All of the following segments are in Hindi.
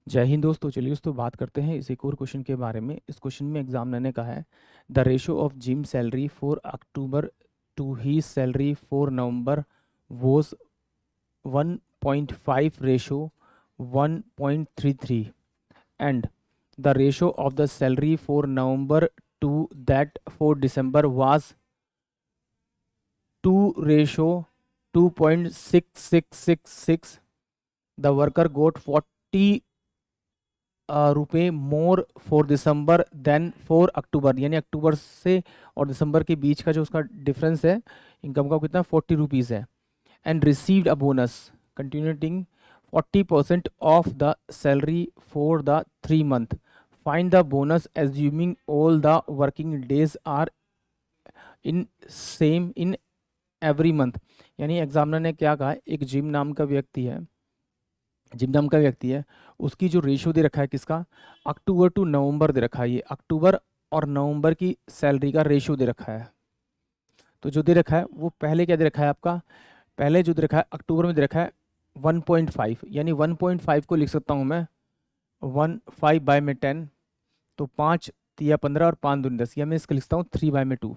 जय हिंद दोस्तों। चलिए दोस्तों बात करते हैं इस एक और क्वेश्चन के बारे में। इस क्वेश्चन में एग्जामिनर ने कहा है the ratio of Jim salary for October to he salary for November was 1.5 ratio 1.33 and the ratio of the salary for November to that for December was 2 ratio 2.6666। The worker got 40 रुपये more for December than for October, यानी अक्टूबर से और दिसंबर के बीच का जो उसका डिफरेंस है इनकम का कितना 40 रुपीज़ है। And received a bonus continuing 40% of the salary for the 3 month. Find the bonus assuming all the working days are in same in every month. यानी एग्जामिनर ने क्या कहा, एक जिम नाम का व्यक्ति है, उसकी जो रेशियो दे रखा है किसका, अक्टूबर टू नवंबर दे रखा है। ये अक्टूबर और नवंबर की सैलरी का रेशियो दे रखा है। तो जो दे रखा है वो पहले क्या दे रखा है आपका, पहले जो दे रखा है अक्टूबर में दे रखा है 1.5, यानी 1.5 को लिख सकता हूँ मैं 1/5 में 10, तो 5 या 15 और 5 दूनी 10, या मैं इसको लिखता हूँ 3/2।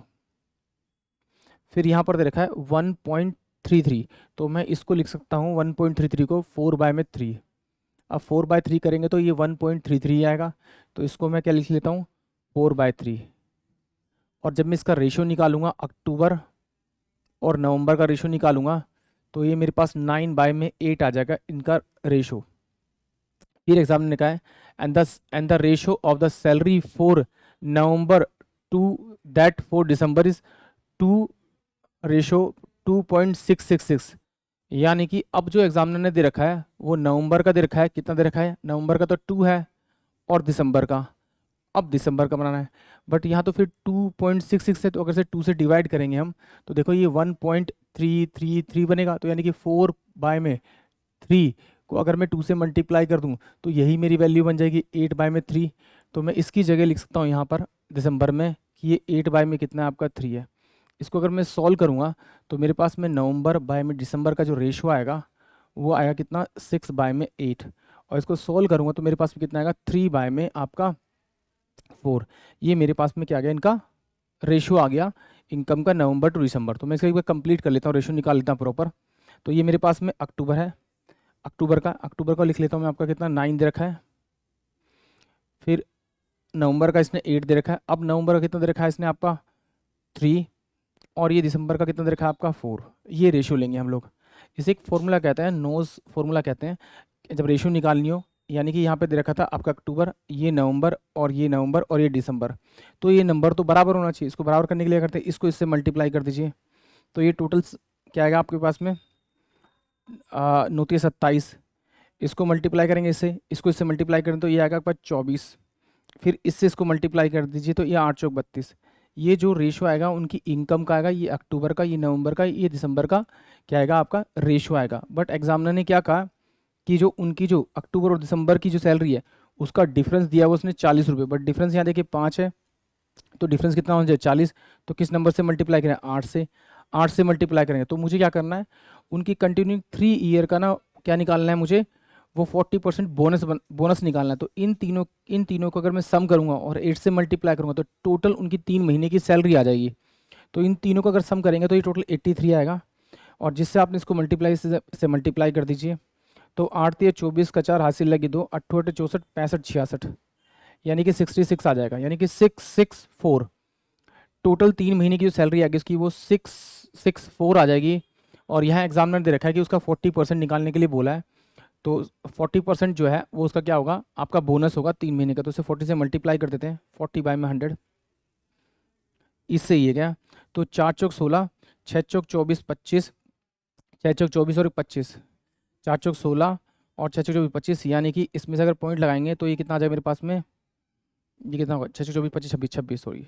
फिर यहाँ पर दे रखा है 1.33, तो मैं इसको लिख सकता हूँ 1.33 को 4/3। अब 4/3 करेंगे तो ये 1.33 आएगा, तो इसको मैं क्या लिख लेता हूँ 4/3। और जब मैं इसका रेशियो निकालूंगा अक्टूबर और नवंबर का रेशियो निकालूंगा तो ये मेरे पास 9/8 आ जाएगा इनका रेशियो। फिर एग्जाम ने कहा है and the ratio of the salary for November to that for December is 2:666। यानी कि अब जो एग्जामिनर ने दे रखा है वो नवंबर का दे रखा है, कितना दे रखा है, नवंबर का तो 2 है और दिसंबर का, अब दिसंबर का बनाना है। बट यहाँ तो फिर 2.66 है, तो अगर से 2 से डिवाइड करेंगे हम तो देखो ये 1.333 बनेगा। तो यानी कि 4/3 को अगर मैं 2 से मल्टीप्लाई कर दूँ तो यही मेरी वैल्यू बन जाएगी 8/3। तो मैं इसकी जगह लिख सकता हूँ यहाँ पर दिसंबर में कि ये 8 कितना है आपका 3 है। इसको अगर मैं सॉल्व करूँगा तो मेरे पास में नवंबर में दिसंबर का जो रेशियो आएगा वो आएगा कितना 6/8, और इसको सॉल्व करूँगा तो मेरे पास में कितना आएगा 3 आपका 4। ये मेरे पास में क्या आ गया, इनका रेशियो आ गया इनकम का नवंबर टू दिसंबर। तो मैं इसका एक बार कंप्लीट कर लेता हूँ, रेशियो निकाल लेता हूँ प्रॉपर। तो ये मेरे पास में अक्टूबर है, अक्टूबर का लिख लेता हूँ मैं, आपका कितना 9 दे रखा है। फिर नवंबर का इसने 8 दे रखा है। अब नवंबर का कितना दे रखा है इसने आपका 3, और ये दिसंबर का कितना दे रखा है आपका 4। ये रेशियो लेंगे हम लोग, इसे एक फॉर्मूला कहते हैं, नोज फॉर्मूला कहते हैं। जब रेशियो निकालनी हो, यानी कि यहाँ पे दे रखा था आपका अक्टूबर, ये नवंबर और ये नवंबर और ये दिसंबर, तो ये नंबर तो बराबर होना चाहिए। इसको बराबर करने के लिए करते हैं, इसको इससे मल्टीप्लाई कर दीजिए। तो ये टोटल क्या आएगा आपके पास में 29-27। इसको मल्टीप्लाई करेंगे इससे, इसको इससे मल्टीप्लाई करें तो ये आएगा आपका 24। फिर इससे इसको मल्टीप्लाई कर दीजिए तो ये 8×4 = 32। ये जो रेशियो आएगा उनकी इनकम का आएगा, ये अक्टूबर का, ये नवंबर का, ये दिसंबर का क्या आएगा आपका रेशियो आएगा। बट एग्जामिनर ने क्या कहा कि जो उनकी जो अक्टूबर और दिसंबर की जो सैलरी है उसका डिफरेंस दिया हुआ उसने 40 रुपये, बट डिफरेंस यहाँ देखिए 5 है, तो डिफरेंस कितना हो जाए 40। तो किस नंबर से मल्टीप्लाई करें, 8 से मल्टीप्लाई करेंगे। तो मुझे क्या करना है, उनकी कंटिन्यूइंग 3 ईयर का ना क्या निकालना है मुझे, वो 40% बोनस निकालना है। तो इन तीनों को अगर मैं सम करूंगा और 8 से मल्टीप्लाई करूंगा तो टोटल उनकी 3 महीने की सैलरी आ जाएगी। तो इन तीनों को अगर सम करेंगे तो ये टोटल 83 आएगा, और जिससे आपने इसको मल्टीप्लाई से मल्टीप्लाई कर दीजिए। तो 8 × 24 का 4 हासिल लगी 2, 8 × 8 = 64, 65 66, यानी कि 66 आ जाएगा, यानी कि 664। टोटल 3 महीने की जो सैलरी आएगी उसकी वो 664 आ जाएगी। और यहाँ एग्जामिनर दे रखा है कि उसका 40% निकालने के लिए बोला है, तो 40% जो है वो उसका क्या होगा, आपका बोनस होगा 3 महीने का। तो उसे 40 से मल्टीप्लाई कर देते हैं, 40/100, इससे ये क्या, तो 4 × 16, 6 × 24 25, 6 × 24 और 25, 4 × 16 और 6 × 24 25, यानी कि इसमें से अगर पॉइंट लगाएंगे तो ये कितना आ जाएगा मेरे पास में, ये कितना होगा 6 × 24 25 26 26, सॉरी,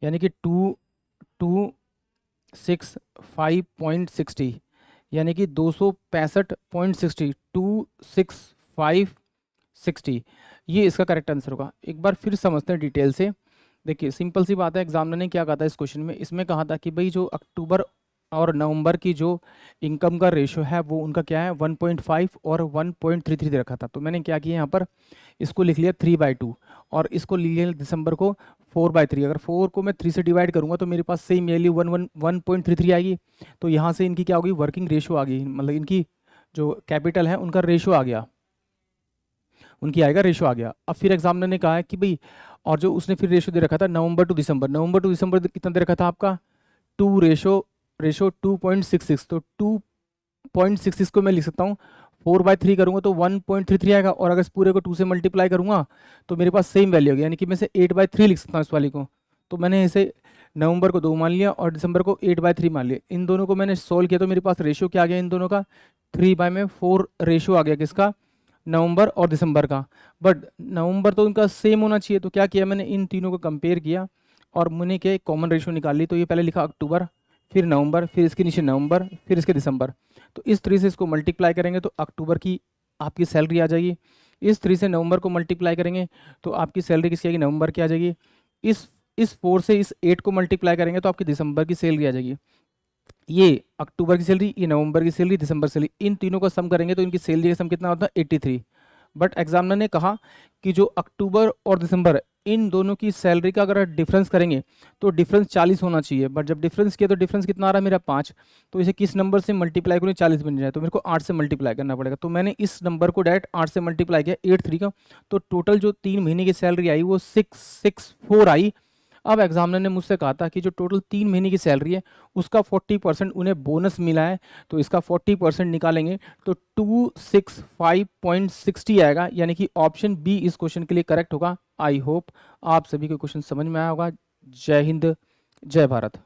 यानी कि 265.60, यानी कि 265.60, 26560, ये इसका करेक्ट आंसर होगा। एक बार फिर समझते हैं डिटेल से। देखिए सिंपल सी बात है, एग्जामिनर ने क्या कहा था इस क्वेश्चन में, इसमें कहा था कि भाई जो अक्टूबर और नवंबर की जो इनकम का रेशो है वो उनका क्या है 1.5 और 1.33 दे रखा था। तो मैंने क्या किया यहाँ पर, इसको लिख लिया 3/2 और इसको लिख लिया दिसंबर को 4/3। अगर 4 को मैं 3 से डिवाइड करूँगा तो मेरे पास सेम वैल्यू 1.33 आएगी। तो यहाँ से इनकी क्या होगी, वर्किंग रेशो आ गई, मतलब इनकी जो कैपिटल है उनका रेशो आ गया, उनकी आएगा रेशो आ गया। अब फिर एग्जामिनर ने कहा है कि भाई, और जो उसने फिर रेशो दे रखा था नवंबर टू दिसंबर, नवंबर टू दिसंबर कितना दे रखा था आपका 2 रेशो 2.66। तो 2.66 को मैं लिख सकता हूँ 4/3 करूँगा तो 1.33 आएगा, और अगर इस पूरे को 2 से मल्टीप्लाई करूँगा तो मेरे पास सेम वैल्यू होगी, यानी कि मैं इसे 8/3 लिख सकता हूँ इस वाली को। तो मैंने इसे नवंबर को 2 मान लिया और दिसंबर को 8/3 मान लिया। इन दोनों को मैंने सोल्व किया तो मेरे पास रेशियो क्या आ गया, इन दोनों का 3/4 रेशियो आ गया, किसका, नवंबर और दिसंबर का। बट नवंबर तो उनका सेम होना चाहिए, तो क्या किया मैंने, इन तीनों को कंपेयर किया और मैंने क्या कॉमन रेशियो निकाल ली। तो ये पहले लिखा अक्टूबर, फिर नवंबर, फिर इसके नीचे नवंबर, फिर इसके दिसंबर। तो इस तरीके से इसको मल्टीप्लाई करेंगे तो अक्टूबर की आपकी सैलरी आ जाएगी। इस तरीके से नवंबर को मल्टीप्लाई करेंगे तो आपकी सैलरी किसकी आएगी, नवंबर की आ जाएगी। इस 4 से इस 8 को मल्टीप्लाई करेंगे तो आपकी दिसंबर की सैलरी आ जाएगी। ये अक्टूबर की सैलरी, ये नवंबर की सैलरी, दिसंबर सैलरी, इन तीनों का सम करेंगे तो इनकी सैलरी का सम कितना होता है 83। बट एग्जामिनर ने कहा कि जो अक्टूबर और दिसंबर इन दोनों की सैलरी का अगर डिफरेंस करेंगे तो डिफरेंस 40 होना चाहिए। बट जब डिफरेंस किया तो डिफरेंस कितना आ रहा है मेरा 5। तो इसे किस नंबर से मल्टीप्लाई करूँ 40 बन जाए, तो मेरे को 8 से मल्टीप्लाई करना पड़ेगा। तो मैंने इस नंबर को डायरेक्ट 8 से मल्टीप्लाई किया 8 3 का। तो टोटल जो 3 महीने की सैलरी आई वो 664 आई। अब एग्जामिनर ने मुझसे कहा था कि जो टोटल 3 महीने की सैलरी है उसका 40% उन्हें बोनस मिला है, तो इसका 40% निकालेंगे तो 265.60 आएगा, यानी कि ऑप्शन बी इस क्वेश्चन के लिए करेक्ट होगा। आई होप आप सभी को क्वेश्चन समझ में आया होगा। जय हिंद, जय भारत।